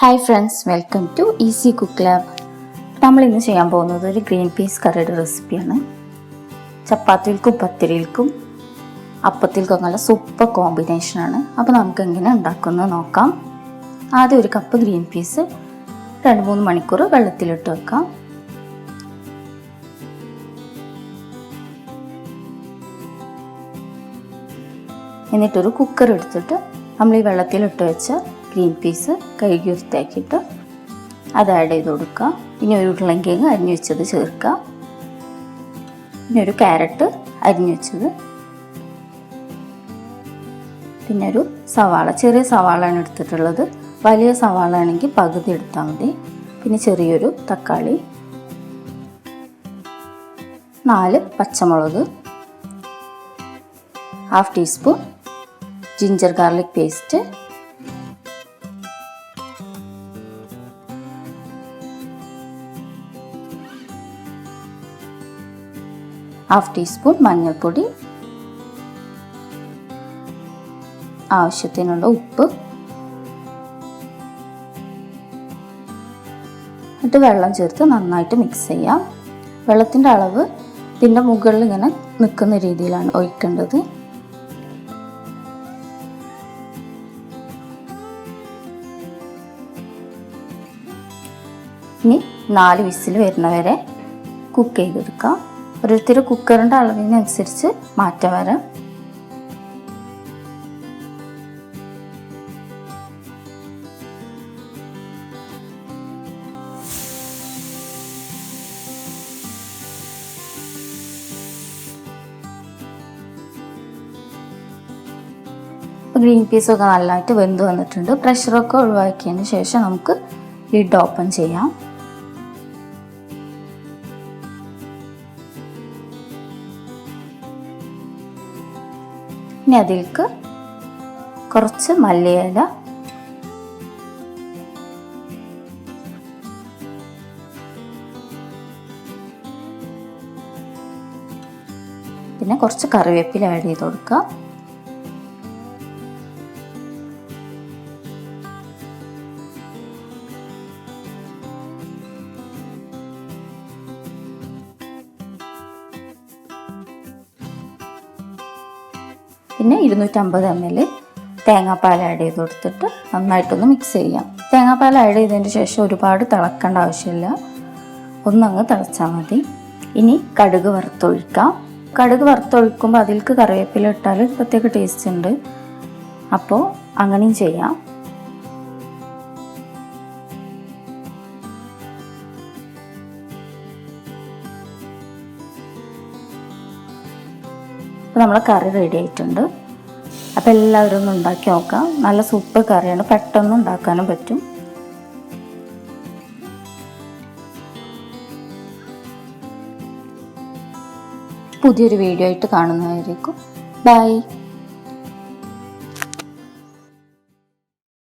Hi friends, welcome to easy cook lab. നമ്മൾ ഇന്ന് ചെയ്യാൻ പോകുന്നത് ഒരു ഗ്രീൻ പീസ് കറിയുടെ റെസിപ്പിയാണ്. ചപ്പാത്തിയിൽക്കും പത്തിരിയിൽക്കും അപ്പത്തിൽക്കും നല്ല സൂപ്പർ കോമ്പിനേഷനാണ്. അപ്പോൾ നമുക്ക് എങ്ങനെ ഉണ്ടാക്കുന്നത് നോക്കാം. ആദ്യം ഒരു കപ്പ് ഗ്രീൻ പീസ് 2-3 മണിക്കൂർ വെള്ളത്തിലിട്ട് വെക്കാം. എന്നിട്ടൊരു കുക്കർ എടുത്തിട്ട് നമ്മൾ ഈ വെള്ളത്തിലിട്ട് വെച്ച ഗ്രീൻ പീസ് കഴുകി വൃത്തിയാക്കിയിട്ട് അത് ആഡ് ചെയ്ത് കൊടുക്കുക. ഇനി ഒരു ഉരുളൻകിഴങ്ങ് അരിഞ്ഞു വെച്ചത് ചേർക്കുക. പിന്നെ ഒരു ക്യാരറ്റ് അരിഞ്ഞു വെച്ചത്, പിന്നെ ഒരു സവാള, ചെറിയ സവാളയാണ് എടുത്തിട്ടുള്ളത്. വലിയ സവാള ആണെങ്കിൽ പകുതി എടുത്താൽ മതി. പിന്നെ ചെറിയൊരു തക്കാളി, 4 പച്ചമുളക്, 1/2 teaspoon ginger garlic paste, 1/2 teaspoon മഞ്ഞൾപ്പൊടി, ആവശ്യത്തിനുള്ള ഉപ്പ്, എന്നിട്ട് വെള്ളം ചേർത്ത് നന്നായിട്ട് മിക്സ് ചെയ്യാം. വെള്ളത്തിൻ്റെ അളവ് ഇതിൻ്റെ മുകളിൽ ഇങ്ങനെ നിൽക്കുന്ന രീതിയിലാണ് ഒഴിക്കേണ്ടത്. ഇനി 4 വിസിൽ വരുന്നവരെ കുക്ക് ചെയ്തെടുക്കാം. ഓരോരുത്തർ കുക്കറിൻ്റെ അളവിനനുസരിച്ച് മാറ്റം വരാം. ഗ്രീൻ പീസൊക്കെ നല്ലതായിട്ട് വെന്ത് വന്നിട്ടുണ്ട്. പ്രഷറൊക്കെ ഒഴിവാക്കിയതിന് ശേഷം നമുക്ക് ലിഡ് ഓപ്പൺ ചെയ്യാം. ഇനി അതിലേക്ക് കുറച്ച് മല്ലിയില, പിന്നെ കുറച്ച് കറിവേപ്പില ആഡ് ചെയ്ത് കൊടുക്കുക. പിന്നെ 250 ml തേങ്ങാപ്പാൽ ആഡ് ചെയ്ത് കൊടുത്തിട്ട് നന്നായിട്ടൊന്ന് മിക്സ് ചെയ്യാം. തേങ്ങാപ്പാൽ ആഡ് ചെയ്തതിന് ശേഷം ഒരുപാട് തിളക്കേണ്ട ആവശ്യമില്ല, ഒന്നങ്ങ് തിളച്ചാൽ മതി. ഇനി കടുക് വറുത്തൊഴിക്കാം. കടുക് വറുത്തൊഴിക്കുമ്പോൾ അതിലേക്ക് കറിവേപ്പില ഇട്ടാൽ പ്രത്യേക ടേസ്റ്റ് ഉണ്ട്, അപ്പോൾ അങ്ങനെയും ചെയ്യാം. അപ്പോൾ നമ്മളെ കറി റെഡി ആയിട്ടുണ്ട്. അപ്പോൾ എല്ലാവരും ഒന്ന് ഉണ്ടാക്കി നോക്കാം. നല്ല സൂപ്പർ കറിയാണ്, പെട്ടെന്ന് ഉണ്ടാക്കാനും പറ്റും. പുതിയൊരു വീഡിയോ ആയിട്ട് കാണുന്നതായിരിക്കും. ബൈ.